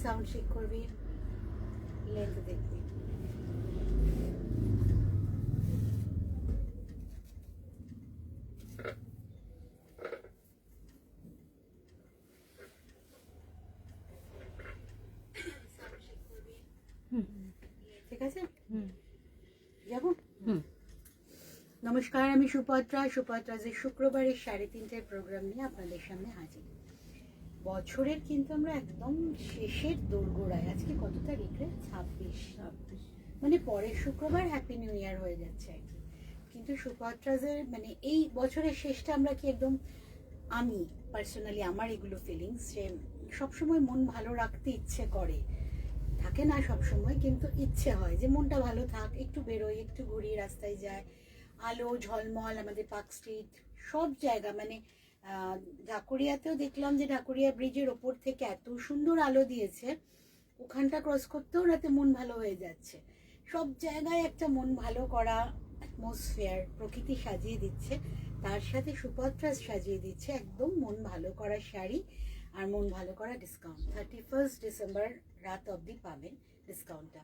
Sound check করবি, length দেখবি। ঠিক আছে, যাবো। নমস্কার, আমি সুপত্রা। সুপত্রাজের শুক্রবারের 3:30টার প্রোগ্রাম নিয়ে আপনাদের সামনে হাজির। বছরের কিন্তু আমরা একদম শেষের দোরগোড়ায়। আজকে কত তারিখ রে? 26। মানে পরের শুক্রবার হ্যাপি নিউ ইয়ার হয়ে যাচ্ছে আর কি। কিন্তু সুপত্রাজের মানে এই বছরের শেষটা আমরা কি একদম, আমি পার্সোনালি আমার এগুলো ফিলিংস যে সবসময় মন ভালো রাখতে ইচ্ছে করে, থাকে না সব সময়, কিন্তু ইচ্ছে হয় যে মনটা ভালো থাক, একটু বেরোই, একটু ঘুরি, রাস্তায় যায়, আলো ঝলমল, আমাদের পার্ক স্ট্রিট সব জায়গা, মানে ঢাকুরিয়াতেও দেখলাম যে ঢাকুরিয়া ব্রিজের ওপর থেকে এত সুন্দর আলো দিয়েছে, ওখানটা ক্রস করতেও রাতে মন ভালো হয়ে যাচ্ছে। সব জায়গায় একটা মন ভালো করা অ্যাটমসফিয়ার প্রকৃতি সাজিয়ে দিচ্ছে, তার সাথে সুপত্রা সাজিয়ে দিচ্ছে একদম মন ভালো করা শাড়ি আর মন ভালো করা ডিসকাউন্ট। 31 ডিসেম্বর রাত অবধি পাবেন ডিসকাউন্টটা।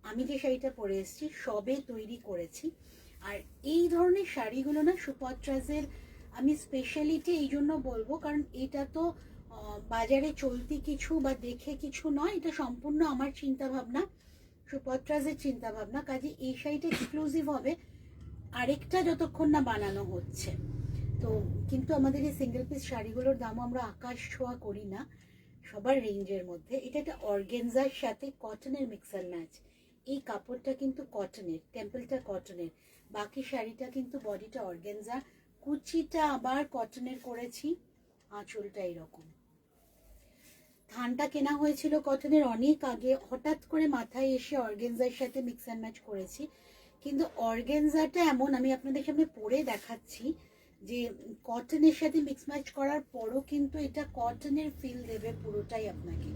আমি যে শাড়িটা পরে এসেছি সবে তৈরি করেছি, আর এই ধরনের শাড়িগুলো না সুপত্রাজের আমি স্পেশালিটি এই জন্য বলবো, কারণ এটা তো বাজারে চলতি কিছু বা দেখে কিছু নয়, এটা সম্পূর্ণ আমার চিন্তা ভাবনা, সুপত্রাজের চিন্তা ভাবনা। কাজে এই শাড়িটা এক্সক্লুসিভ হবে আরেকটা যতক্ষণ না বানানো হচ্ছে। তো কিন্তু আমাদের এই সিঙ্গেল পিস শাড়িগুলোর দামও আমরা আকাশ ছোঁয়া করি না, সবার রেঞ্জের মধ্যে। এটা একটা অর্গেনজার সাথে কটনের মিক্সার ম্যাচ। এই কাপড়টা কিন্তু কটনের, টেম্পলটা কটনের, বাকি শাড়িটা কিন্তু বডিটা অর্গেনজা, কুচিটা আবার কটনের করেছি, আঁচলটা এরকম। থানটা কেনা হয়েছিল কটনের অনেক আগে, হঠাৎ করে মাথায় এসে অর্গেনজার সাথে মিক্স অ্যান্ড ম্যাচ করেছি। কিন্তু অর্গেনজাটা এমন, আমি আপনাদের সামনে পরে দেখাচ্ছি যে কটনের সাথে মিক্স ম্যাচ করার পরও কিন্তু এটা কটনের ফিল দেবে পুরোটাই আপনাকে।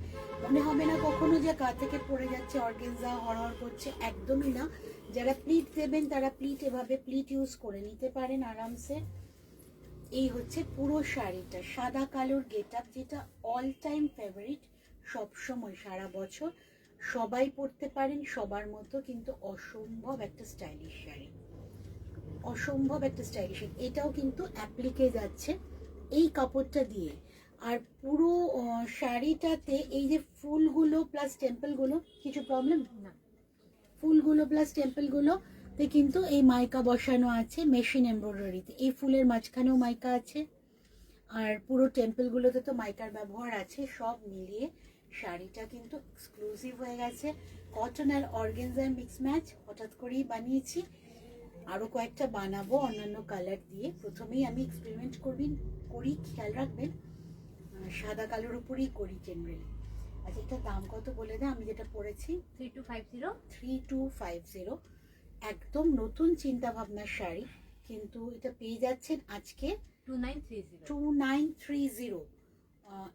মনে হবে না কখনো যে গা থেকে পড়ে যাচ্ছে অর্গেনজা, হড়হড় করছে, একদমই না। যারা প্লিট দেবেন তারা প্লিট এভাবে প্লিট ইউজ করে নিতে পারেন আরামসে। এই হচ্ছে পুরো শাড়িটা, সাদা কালোর গেট আপ, যেটা অল টাইম ফেভারিট, সবসময় সারা বছর সবাই পরতে পারেন সবার মতো, কিন্তু অসম্ভব একটা স্টাইলিশ শাড়ি, অসম্ভব একটা স্টাইলিশ। এটাও কিন্তু অ্যাপ্লিকে যাচ্ছে এই কাপড়টা দিয়ে। আর পুরো শাড়িটাতে এই যে ফুলগুলো প্লাস টেম্পলগুলো, কিছু প্রবলেম না, ফুলগুলো প্লাস টেম্পলগুলো তে কিন্তু এই মাইকা বসানো আছে মেশিন এমব্রয়ডারিতে, এই ফুলের মাঝখানেও মাইকা আছে, আর পুরো টেম্পলগুলোতে তো মাইকার ব্যবহার আছে। সব মিলিয়ে শাড়িটা কিন্তু এক্সক্লুসিভ হয়ে গেছে। কটন আর অর্গেনজার মিক্স ম্যাচ হঠাৎ করেই বানিয়েছি, আরও কয়েকটা বানাবো অন্যান্য কালার দিয়ে। প্রথমেই আমি এক্সপেরিমেন্ট করি, খেয়াল রাখবেন সাদা কালোর উপরেই করি জেনারেলি। আচ্ছা, এটা দাম কত বলে দেয়? আমি যেটা পড়েছি 3250, একদম নতুন চিন্তা ভাবনার শাড়ি, কিন্তু এটা পেয়ে যাচ্ছেন আজকে 2930।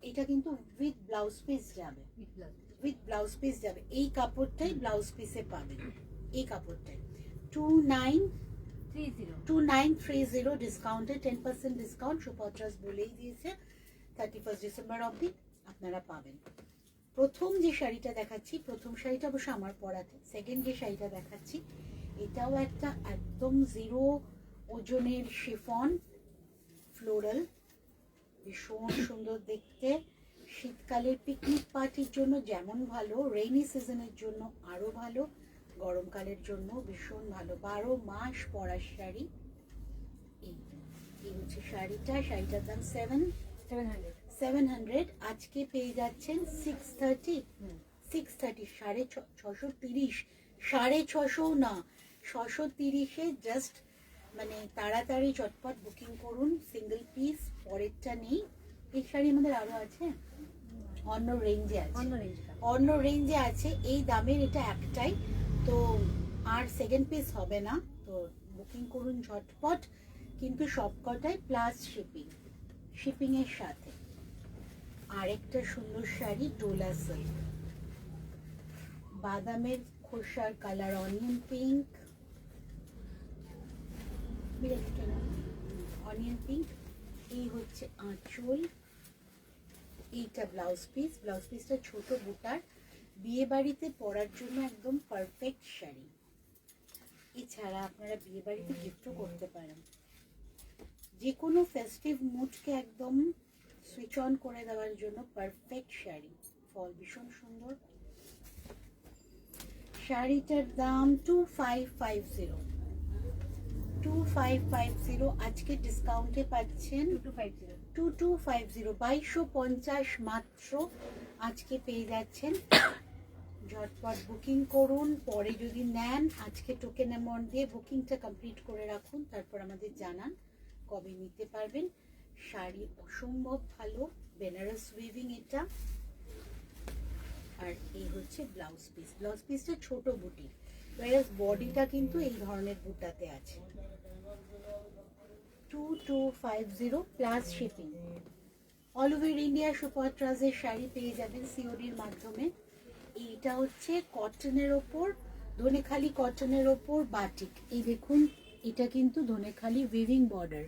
এটা কিন্তু উইথ ব্লাউজ পিস যাবে, এই কাপড়টাই ব্লাউজ পিসে পাবেন, এই কাপড়টাই 2930 ডিসকাউন্টে, 10% ডিসকাউন্ট সুপত্রাস বলেই দিয়েছে। 31 ডিসেম্বর অবধি আপনারা পাবেন। প্রথম যে শাড়িটা দেখাচ্ছি, প্রথম শাড়িটা অবশ্য আমার পরাতে, সেকেন্ড যে শাড়িটা দেখাচ্ছি এটাও একটা একদম জিরো ওজনের শিফন ফ্লোরাল, ভীষণ সুন্দর দেখতে। শীতকালের পিকনিক পার্টির জন্য যেমন ভালো, রেইনি সিজনের জন্য আরও ভালো, গরমকালের জন্য ভীষণ ভালো, 12 মাস পরার শাড়ি। এই হচ্ছে শাড়িটা, শাড়িটার দাম 700। আজকে পেয়ে যাচ্ছেন 630, 630, 630 না, 630-এ জাস্ট, মানে তাড়াতাড়ি চটপট বুকিং করুন, সিঙ্গেল পিস, পরেরটা নেই। এই শাড়ি আমাদের আরো আছে, অন্য রেঞ্জে আছে, এই দামের এটা একটাই, তো আর সেকেন্ড পিস হবে না, তো বুকিং করুন ঝটপট। কিন্তু সবকটাই প্লাস শিপিং এর সাথে। আরেকটা সুন্দর শাড়ি ডোলা সিল্ক, বাদামের খোসার কালার, অনিয়ন পিঙ্ক, এই হচ্ছে আঁচল, এইটা ব্লাউজ পিসটা ছোট বুটার, বিয়ে বাড়িতে পরার জন্য একদম পারফেক্ট শাড়ি। এছাড়া আপনারা বিয়ে বাড়িতে গিফটও করতে পারেন, যে কোনো ফেস্টিভ মুডকে একদম সুইচ অন করে দেওয়ার জন্য পারফেক্ট শাড়ি। ফল ভীষণ সুন্দর। শাড়িটার দাম 2550, 2550। আজকে ডিসকাউন্টে পাচ্ছেন 2250, 2250 মাত্র আজকে পেয়ে যাচ্ছেন। ঝটপট বুকিং করুন, পরে যদি নেন আজকে টোকেন অ্যামাউন্ট দিয়ে বুকিংটা কমপ্লিট করে রাখুন, তারপর আমাদের জানান কবে নিতে পারবেন। শাড়ি অসম্ভব ভালো, বেনারস উইভিং এটা। আর এই হচ্ছে ব্লাউজ পিসটা ছোট বুটি, ওয়ারাস বডিটা কিন্তু এই ধরনের বুটাতে আছে। 2250 plus shipping. All over India super ট্রাজের শাড়ি পেয়ে যাবেন সিওডির মাধ্যমে। এইটা হচ্ছে কটনের ওপর, ধনেখালি কটনের ওপর বাটিক। এই দেখুন, এটা কিন্তু ধনেখালি উইভিং বর্ডার,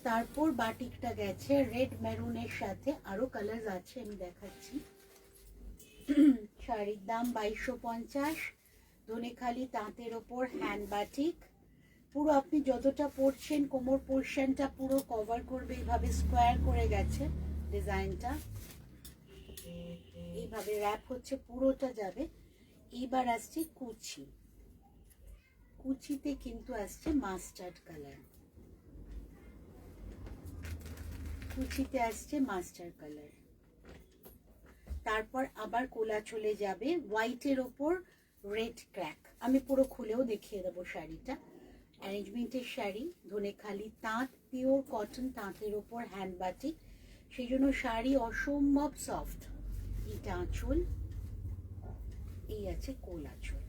তারপর বাটিকটা গেছে রেড মেরুনের সাথে, আরো কালার আছে আমি দেখাচ্ছি। শাড়ির দাম 2250, ধনেখালি তাঁতের ওপর হ্যান্ড বাটিক। পুরো আপনি যতটা পরছেন কোমর পোর্শনটা পুরো কভার করবে, এইভাবে স্কোয়ার করে গেছে ডিজাইনটা, এইভাবে র্যাপ হচ্ছে, পুরোটা যাবে। এইবার আসছে কুচিতে কিন্তু আসছে মাস্টার্ড কালার, কুচিতে আসছে মাস্টার্ড কালার। তারপর আবার কোলা চলে যাবে হোয়াইটের ওপর রেড ক্র্যাক। আমি পুরো খুলেও দেখিয়ে দেবো শাড়িটা। অ্যারেঞ্জমেন্টের শাড়ি, ধনেখালি তাঁত, পিওর কটন তাঁতের ওপর হ্যান্ড বাটিক, সেই জন্য শাড়ি অসম্ভব সফট। এটা আঁচল, এই আছে কোলাচল।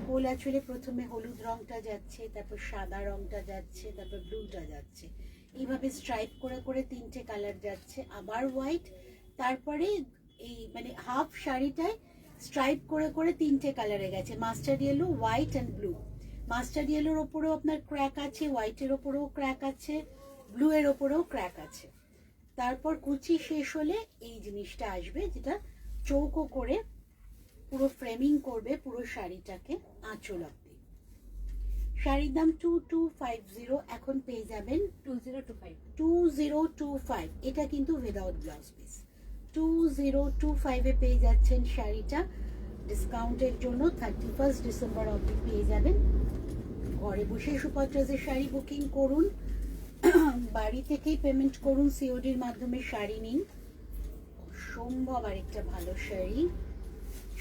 কোলাচলে প্রথমে হলুদ রংটা যাচ্ছে, তারপর সাদা রংটা যাচ্ছে, তারপর ব্লুটা যাচ্ছে, এইভাবে স্ট্রাইপ করে করে তিনটে কালার যাচ্ছে, আবার হোয়াইট, তারপরে এই মানে হাফ শাড়িটায় স্ট্রাইপ করে করে তিনটে কালারে গেছে, mustard yellow, white and blue. Mustard ইয়েলোর ওপরেও আপনার ক্র্যাক আছে, হোয়াইটের ওপরেও ক্র্যাক আছে, ব্লু এর ওপরেও ক্র্যাক আছে। তারপর কুচি শেষ হলে এই জিনিসটা আসবে, যেটা চৌকো করে পুরো ফ্রেমিং করবে পুরো শাড়িটাকে আঁচল অব্দি। শাড়ির দাম 2250, এখন পেয়ে যাবেন 2025। এটা কিন্তু উইদাউট ব্লাউজ পিস। 2025 পেয়ে যাচ্ছেন শাড়িটা। ডিসকাউন্টের জন্য 31 ডিসেম্বর অবধি পেয়ে যাবেন। ঘরে বসে সুপার ট্রাজের শাড়ি বুকিং করুন, বাড়ি থেকেই পেমেন্ট করুন, সিওডির মাধ্যমে শাড়ি নিন। অসম্ভব আরেকটা ভালো শাড়ি,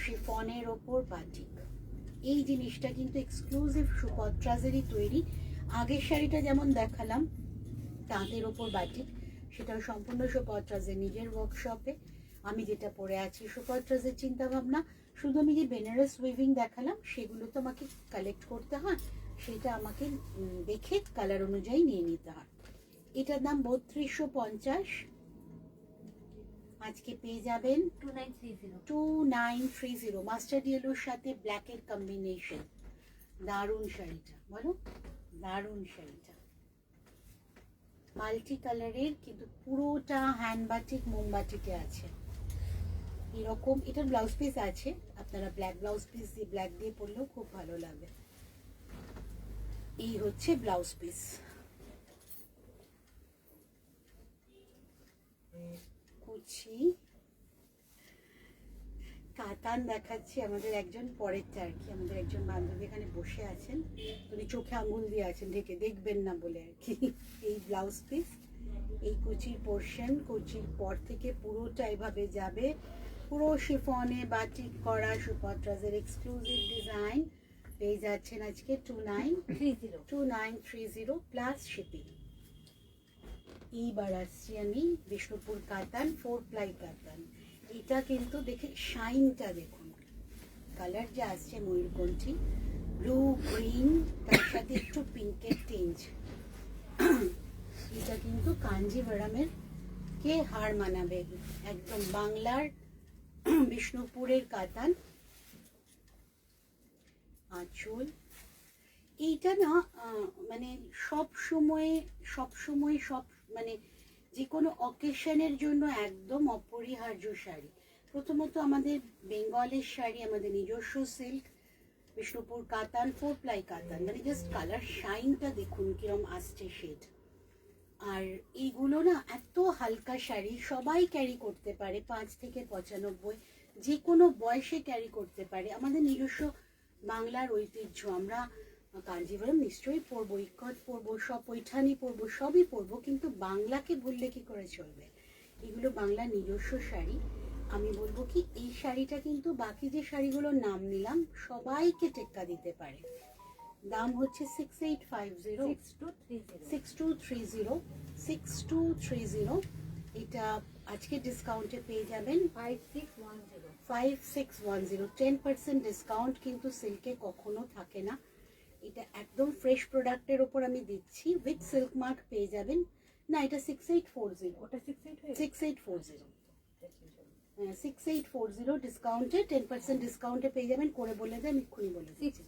শিফনের ওপর বাটিক। এই জিনিসটা কিন্তু এক্সক্লুসিভ সুপার ট্রাজেরই তৈরি। আগের শাড়িটা যেমন দেখালাম তাঁতের ওপর বাটিক, সেটাও সম্পূর্ণ সুপার ট্রাজের নিজের ওয়ার্কশপে। আমি যেটা পরে আছি সুপার ট্রাজের চিন্তা ভাবনা, শুধু আমি যে বেনারস উইভিং দেখালাম সেগুলো তো আমাকে কালেক্ট করতে হয়, সেটা আমাকে দেখে কালার অনুযায়ী নিয়ে নিতে হয়। এটার দাম 3250, আজকে পেয়ে যাবেন 2930। মাস্টার্ড ইয়েলোর সাথে ব্ল্যাকের কম্বিনেশন, দারুণ শাড়িটা, বলো দারুণ শাড়িটা, মাল্টি কালারের, কিন্তু পুরোটা হ্যান্ড বাটিক মোমবাটিকে আছে এরকম। এটার ব্লাউজ পিস আছে, আপনারা ব্ল্যাক ব্লাউজ পিস দিয়ে ব্ল্যাক দিয়ে পরলেও খুব ভালো লাগবে। এই হচ্ছে ব্লাউজ পিস। কুচি কাতান দেখাচ্ছি আমাদের একজন পরেরটা আর কি, আমাদের একজন বান্ধবী এখানে বসে আছেন, উনি চোখে আঙুল দিয়ে আছেন ঢেকে দেখবেন না বলে আর কি। এই ব্লাউজ পিস, এই কুচির পোর্শন, কুচির পর থেকে পুরোটা এভাবে যাবে, পুরো শিফনে বাটিক করা সুপার ট্রাজের এক্সক্লুসিভ ডিজাইন পেয়ে যাচ্ছেন আজকে 2930 প্লাস শিপিং। এইবার আসছি আমি বিষ্ণুপুর কাতান, 4 প্লাই কাতান। এটা কিন্তু দেখে শাইনটা দেখুন, কালার যে আসছে ময়ূরকণ্ঠী, ব্লু গ্রিন, তার সাথে একটু পিঙ্কের টিঞ্জ। এটা কিন্তু কাঞ্জিভারামের কে হার মানাবে, একদম বাংলার বিষ্ণুপুরের কাতান। আঁচল এইটা না মানে সব সময় সব মানে যে কোনো অকেশনের জন্য একদম অপরিহার্য শাড়ি। প্রথমত আমাদের বেঙ্গলের শাড়ি, আমাদের নিজস্ব সিল্ক, বিষ্ণুপুর কাতান, 4 প্লাই কাতান, মানে জাস্ট কালার শাইনটা দেখুন কিরম আসছে শেড। আর এইগুলো না এত হালকা শাড়ি, সবাই ক্যারি করতে পারে, 5 থেকে 95, যে কোনো বয়সে ক্যারি করতে পারে। আমাদের নিজস্ব বাংলার ঐতিহ্য, আমরা কাঞ্জিভরম নিশ্চয়ই পরবো, ইক্কট পরবো, সব পৈঠানি পরবো, সবই পরবো, কিন্তু বাংলাকে ভুললে কি করে চলবে? এগুলো বাংলার নিজস্ব শাড়ি। আমি বলবো কি, এই শাড়িটা কিন্তু বাকি যে শাড়িগুলোর নাম নিলাম সবাইকে টেক্কা দিতে পারে। দাম হচ্ছে 6230। এটা আজকে ডিসকাউন্টে পেয়ে যাবেন 5610। 10% ডিসকাউন্ট কিন্তু সিল্কে কখনো থাকে না। এটা একদম ফ্রেশ প্রোডাক্টের ওপর আমি দিচ্ছি, উইথ সিল্ক মার্ক পেয়ে যাবেন। না, এটা 6840, ওটা 6840, 6840 ডিসকাউন্টে, 10% ডিসকাউন্টে পেয়ে যাবেন। করে বলে দেন, এক্ষুনি বলে দিচ্ছি।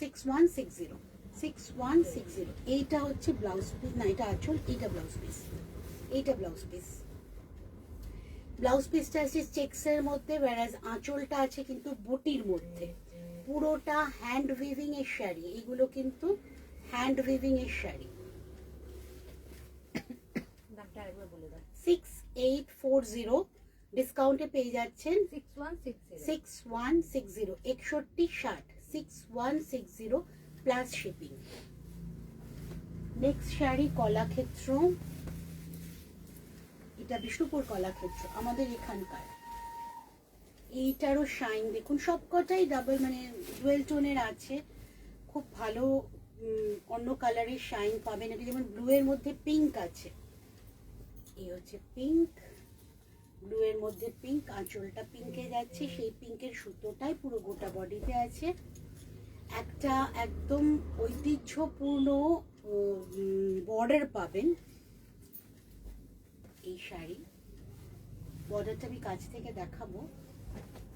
6160। এইটা হচ্ছে ব্লাউজ পিস, না এটা আঁচল, এইটা ব্লাউজ পিস, এইটা ব্লাউজ পিস। ব্লাউজ পিসটা আছে চেক্সের মধ্যে, whereas আঁচলটা আছে কিন্তু বুটির মধ্যে। পুরোটা হ্যান্ড উইভিং এর শাড়ি, এগুলো কিন্তু হ্যান্ড উইভিং এর শাড়ি। 6840 ডিসকাউন্টে পেয়ে যাচ্ছেন 6160, 6160, 6160 plus shipping. Next sari Kalakshetra, এটা বিষ্ণুপুর কলাক্ষেত্র, আমাদের এখানকার। এইটারও শাইন দেখুন, সবকটাই ডাবল মানে ডুয়েল টোনের আছে, খুব ভালো অন্য কালারের শাইন পাবেন। এটা যেমন ব্লু এর মধ্যে পিঙ্ক আছে, এই হচ্ছে পিঙ্ক, ব্লু এর মধ্যে পিঙ্ক, আঁচলটা পিঙ্কে যাচ্ছে, সেই পিঙ্কের সুতোটাই পুরো গোটা বডিতে আছে। একটা একদম ঐতিহ্যপূর্ণ বর্ডার পাবেন এই শাড়ি। বর্ডারটা আমি কাছ থেকে দেখাবো,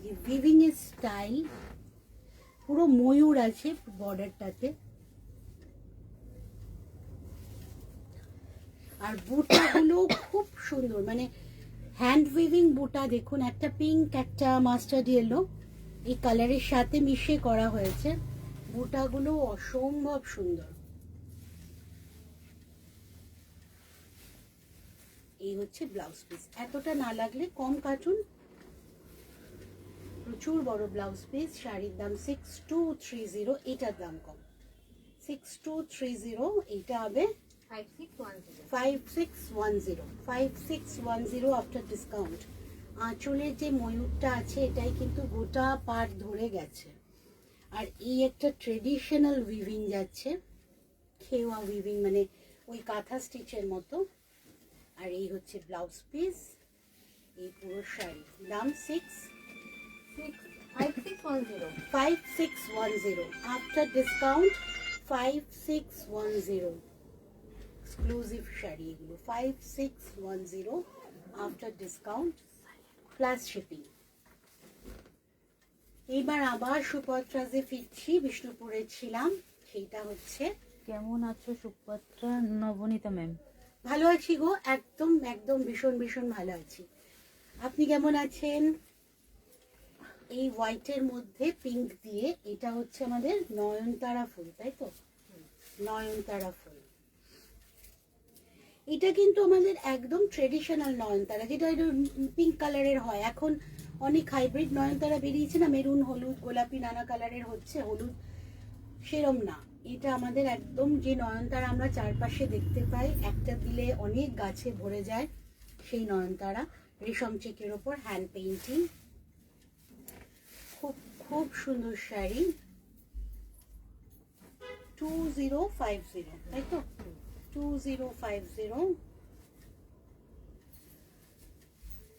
যে উইভিং এর স্টাইল, পুরো ময়ূর আছে বর্ডারটাতে। আর বুটাগুলো খুব সুন্দর, মানে হ্যান্ড উইভিং বুটা দেখুন, একটা পিঙ্ক, একটা মাস্টার্ড ইয়েলো, এই কালারের সাথে মিশিয়ে করা হয়েছে। বুটাগুলো অসম্ভব সুন্দর। এই হচ্ছে ব্লাউজ পিস। এতটা না লাগলে কম কাটুন, প্রচুর বড় ব্লাউজ পিস। শাড়ির দাম 6230, এটার দাম কম 6230, এইটা হবে 5610 আফটার ডিসকাউন্ট। আঁচলের যে ময়ূরটা আছে এটাই কিন্তু গোটা পাট ধরে গেছে। আর এই একটা ট্রেডিশনাল উইভিং যাচ্ছে, খেওয়া উইভিং, মানে ওই কাঁথা স্টিচের মতো। আর এই হচ্ছে ব্লাউজ পিস, এই পুরো শাড়ি দাম 5610 আফটার ডিসকাউন্ট, 5610 এক্সক্লুসিভ শাড়ি এগুলো, 5610 আফটার ডিসকাউন্ট প্লাস শিপিং। এইবার আবার সুপত্রাজে ফিরছি, বিষ্ণুপুরে ছিলাম, সেইটা হচ্ছে। কেমন আছো সুপত্রা? নবনীতা ম্যাম। ভালো আছি গো, একদম একদম ভীষণ ভীষণ ভালো আছি। আপনি কেমন আছেন? এই হোয়াইটের মধ্যে পিঙ্ক দিয়ে, এটা হচ্ছে আমাদের নয়নতারা ফুল, তাই তো? নয়নতারা ফুল, এটা কিন্তু আমাদের একদম ট্রেডিশনাল নয়নতারা, যেটা পিঙ্ক কালারের হয়। এখন অনেক হাইব্রিড নয়নতারা বেরিয়েছে না, মেরুন, হলুদ, গোলাপি, নানা কালারের হচ্ছে, হলুদ সেরম না। এটা আমাদের একদম যে নয়নতারা আমরা চারপাশে দেখতে পাই, একটা দিলে অনেক গাছে ভরে যায়, সেই নয়নতারা। রেশম চেকের ওপর হ্যান্ড পেইন্টিং, খুব খুব সুন্দর শাড়ি। 2050, তাই তো? 2050,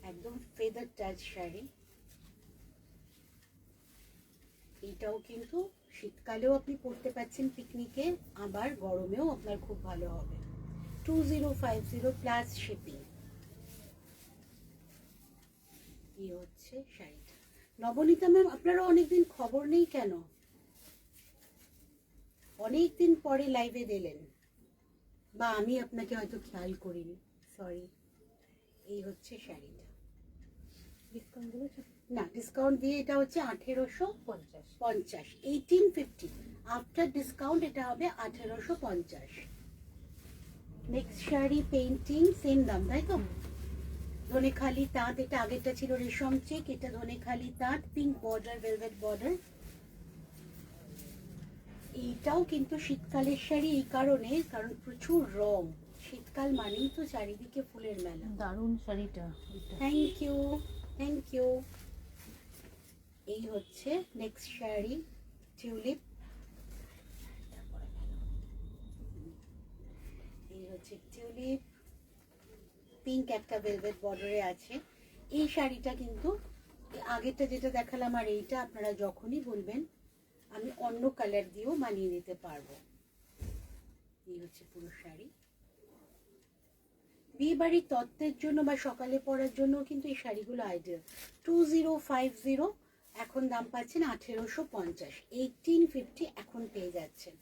একদম ফেদার টাচ শাড়ি। এটাও কিন্তু শীতকালেও আপনি পরতে পারছেন পিকনিকে, আবার গরমেও আপনার খুব ভালো হবে। 2050 প্লাস শিপিং। এই হচ্ছে শাড়িটা। নবনীতা ম্যাম, আপনারা অনেকদিন খবর নেই কেন? অনেকদিন পরে লাইভে দিলেন, বা আমি আপনাকে হয়তো খেয়াল করিনি। সরি, এই হচ্ছে শাড়িটা। ডিসকাউন্টগুলো না, ডিসকাউন্ট দিয়ে এটা হচ্ছে 1850, 1850। আফটার ডিসকাউন্ট এটা হবে 1850। নেক্সট শাড়ি পেইন্টিং, সেম দাম তাই তো? ধনেখালি তাঁত, এটা আগেরটা ছিল রেশম চেক, এটা ধনেখালি তাঁত, পিঙ্ক বর্ডার, ভেলভেট বর্ডার। এইটাও কিন্তু শীতকালের শাড়ি এই কারণে, কারণ প্রচুর রং, শীতকাল মানেই তো চারিদিকে ফুলের মেলা। দারুণ শাড়িটা। Thank you, thank you. এই হচ্ছে নেক্সট শাড়ি, টিউলিপ। এই হচ্ছে টিউলিপ, পিঙ্ক একটা ভেলভেট বর্ডারে আছে। এই শাড়িটা কিন্তু আগেরটা যেটা দেখালাম আর এইটা আপনারা যখনই বলবেন আমি অন্য কালার দিয়েও মানিয়ে নিতে পারবো। এই হচ্ছে পুরো শাড়ি। বিয়ে বাড়ির তত্ত্বের জন্য বা সকালে পরার জন্য কিন্তু এই শাড়িগুলো আইডিয়াল। 2050, এখন দাম পাচ্ছেন 1850, 1850 এখন পেয়ে যাচ্ছেন।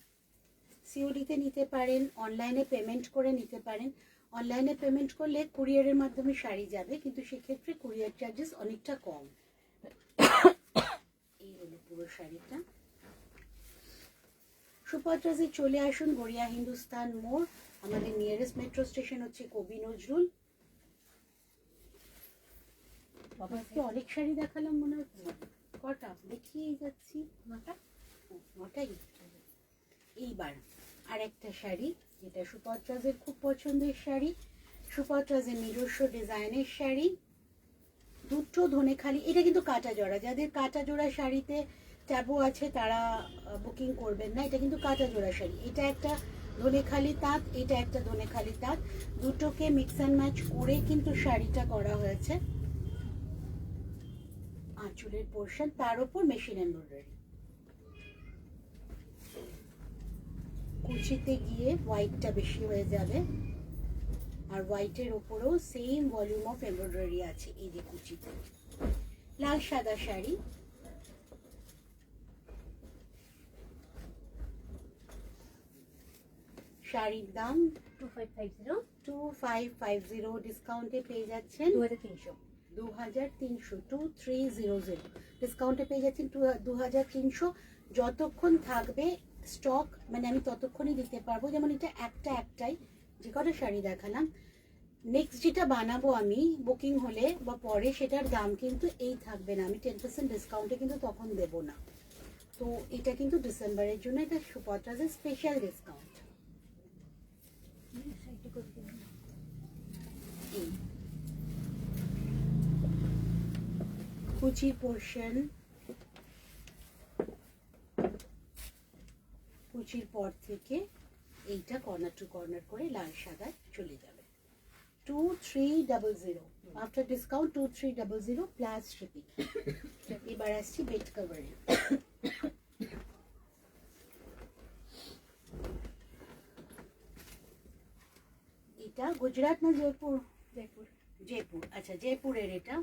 সিওডিতে নিতে পারেন, অনলাইনে পেমেন্ট করে নিতে পারেন। অনলাইনে পেমেন্ট করলে কুরিয়ারের মাধ্যমে শাড়ি যাবে, কিন্তু সেক্ষেত্রে কুরিয়ার চার্জেস অনেকটা কম। এই হলো পুরো শাড়িটা। সুপাত্রাজে চলে আসুন, গড়িয়া হিন্দুস্তান মোড়। আমাদের নিয়ারেস্ট মেট্রো স্টেশন হচ্ছে কবি নজরুল। বাবা, আজকে অনেক শাড়ি দেখালাম মনে হচ্ছে। কটা দেখিয়ে যাচ্ছি? 9টা। 9টাই। এইবার আর একটা শাড়ি, যেটা সুপাত্রাজের খুব পছন্দের শাড়ি, সুপাত্রাজের নিজস্ব ডিজাইনের শাড়ি, দুটো ধনেখালি। এটা কিন্তু কাটা জোড়া, যাদের কাটা জোড়া শাড়িতে ট্যাবু আছে তারা বুকিং করবেন না, এটা কিন্তু কাটা জোড়া শাড়ি। এটা একটা ধনেখালি তাঁত, এটা একটা ধনেখালি তাঁত, দুটোকে মিক্স অ্যান্ড ম্যাচ করে কিন্তু শাড়িটা করা হয়েছে। আঁচলের পোর্শন, তার উপর মেশিন এমব্রয়ডারি। কুচিতে গিয়ে হোয়াইটটা বেশি হয়ে যাবে, আর হোয়াইটের ওপরেও সেম ভলিউম অফ এমব্রয়ডারি আছে এই যে কুচিতে। লাল সাদা শাড়ি, শাড়ির দাম 2550, ডিসকাউন্টে পেয়ে যাচ্ছেন 2300। 2300, ডিসকাউন্টে পেয়ে যাচ্ছেন 2300। যতক্ষণ থাকবে স্টক, মানে আমি ততক্ষণই দিতে পারবো। যেমন এটা একটাই, যে কটা শাড়ি দেখালাম, নেক্সট যেটা বানাবো আমি বুকিং হলে বা পরে, সেটার দাম কিন্তু এই থাকবে না, আমি 10% ডিসকাউন্টে কিন্তু তখন দেব না। তো এটা কিন্তু ডিসেম্বরের জন্য, এটা সুপাত্রাজের স্পেশাল ডিসকাউন্ট। কুচির পোর্শন, কুচির পর থেকে এইটা কর্নার টু কর্নার করে লাল সাদা চলে যাবে। 2300, আফটার ডিসকাউন্ট 2300 প্লাস শিপিং। এবার আসছি বেড কভারে। এটা গুজরাট না জয়পুর? জয়পুর, আচ্ছা জয়পুরের। এটা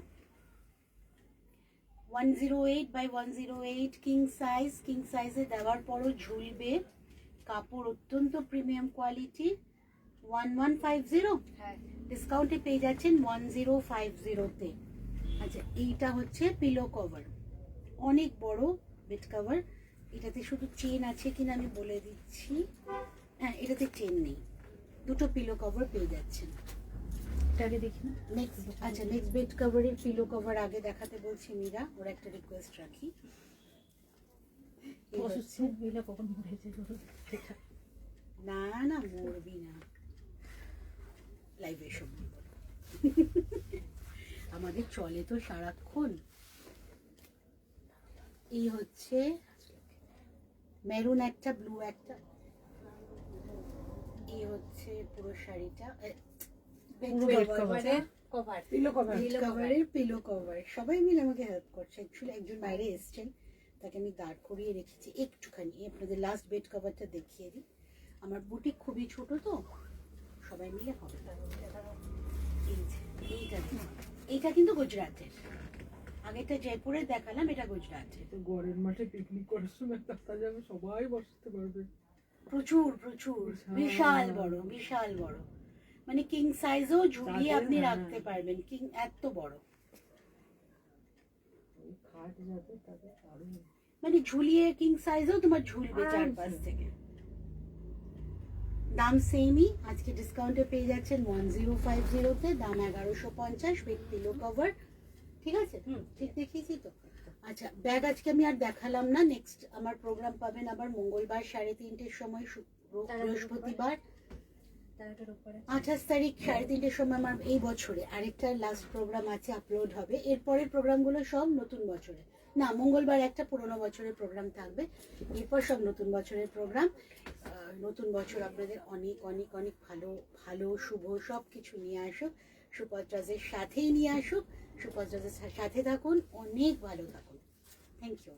108 বাই 108 কিং সাইজে দেওয়ার পরও ঝুলবে, কাপড় অত্যন্ত প্রিমিয়াম কোয়ালিটি। 1150, হ্যাঁ, ডিসকাউন্টে পেয়ে যাচ্ছেন 1050-তে। আচ্ছা, এইটা হচ্ছে পিলো কভার, অনেক বড় বেড কভার। এটাতে শুধু চেন আছে কিনা আমি বলে দিচ্ছি। হ্যাঁ, এটাতে চেন নেই, দুটো পিলো কভার পেয়ে যাচ্ছেন। এটাকে দেখি না। নেক্সট, আচ্ছা নেক্সট বেড কভারের পিলো কভার আগে দেখাতে বলছি মীরা, ওর একটা রিকোয়েস্ট রাখি। এই অসুস্থ হচ্ছে- মহিলা কখন মরেছে না না, মরবি না, লাইভে এসব বলবো না। আমাদের চলে তো সারাক্ষণ। এই হচ্ছে মেরুন একটা, ব্লু একটা। এই হচ্ছে পুরো শাড়িটা, কভারের পিলো কভার। সবাই মিলে আমাকে হেল্প করছে। অ্যাকচুয়ালি একজন বাইরে এসছেন, তাকে আমি দাঁড় করিয়ে রেখেছি একটুখানি। আপনাদের লাস্ট বেড কভারটা দেখিয়ে দিই। আমার বুটিক খুবই ছোট তো, সবাই মিলে হবে। এই যে, এইটা কিন্তু গুজরাটের, আগেটা জয়পুরে দেখালাম, এটা গুজরাটের। তো গড়ের মাঠে পিকনিক করার সময় দেখা যাবে, সবাই বসতে পারবে। প্রচুর প্রচুর, বিশাল বড়, বিশাল বড়। মানে কিং সাইজও ঝুলিয়ে তাদের, আপনি হ্যাঁ। রাখতে পারবেন, কিং এত বড়, ওই খাট যাবে তাদের দারুণ। মানে ঝুলিয়ে কিং সাইজও তোমার ঝুলবে আরামসে। চারপাশ থেকে। দাম সেমই, আজকে ডিসকাউন্টে পেয়ে যাচ্ছেন 1050-তে, দাম 1150 উইথ পিলো কভার। ঠিক আছে, ঠিক দেখিয়েছি তো। আচ্ছা, ব্যাগ আজকে আমি আর দেখালাম না, নেক্সট আমার প্রোগ্রাম পাবেন আবার মঙ্গলবার 3:30-র সময়, বৃহস্পতিবার তারটার উপরে 28 তারিখ 3:30-র সময় আমার এই বছরে আরেকটা লাস্ট প্রোগ্রাম আছে, আপলোড হবে। এরপরের প্রোগ্রামগুলো সব নতুন বছরে, না মঙ্গলবার একটা পুরোনো বছরের প্রোগ্রাম থাকবে, এরপর সব নতুন বছরের প্রোগ্রাম। নতুন বছর আপনাদের অনেক অনেক অনেক ভালো ভালো শুভ সব কিছু নিয়ে আসুক, সুপত্রাজের সাথেই নিয়ে আসুক, সুপত্রাজের সাথে থাকুন, অনেক ভালো থাকুন। Thank you.